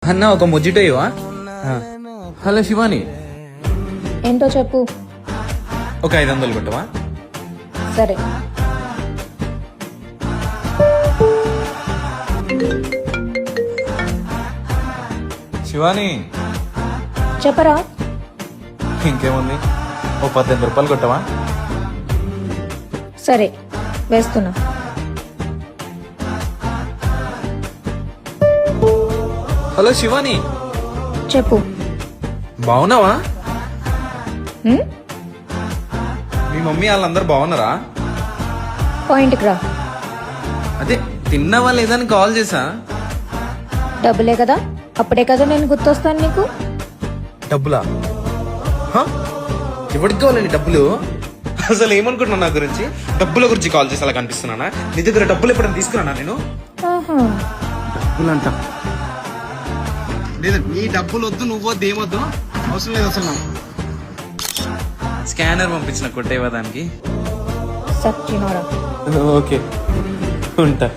అన్న ఒక మొజిటో ఇవా. హలో శివాని, ఏంటో చెప్పు. ఒక 500 పెట్టవా. సరే. శివాని చెప్పరా. ఇంకేముంది, ఓ 18 రూపాయలు కొట్టవా. సరే వేస్తున్నా. హలో శివాని, చెప్పు. బాగున్నావా? హ్మ్? మీ మమ్మీ వాళ్ళందరూ బాగున్నారా? పాయింట్కి రా. అదే తిన్నావా లేదని కాల్ చేసా. డబ్బులే కదా, అప్పుడే కదా నేను గుర్తొస్తాను నీకు. డబ్బులా? హ? ఎవరికి కావాలండి డబ్బులు? అసలు ఏమనుకుంటున్నావు నా గురించి? డబ్బుల గురించి కాల్ చేసి అలా కనిపిస్తున్నానా? నీ దగ్గర డబ్బులు ఎప్పుడైనా తీసుకున్నానా నేను? ఆహా. డబ్బులంట లేదు, నీ డబ్బులు వద్దు, నువ్వొద్దు, ఏమొద్దు, అవసరం లేదు అసలు. స్కానర్ పంపించిన కొట్టేవా దానికి. సచ్చినోడా. ఓకే, ఉంటా.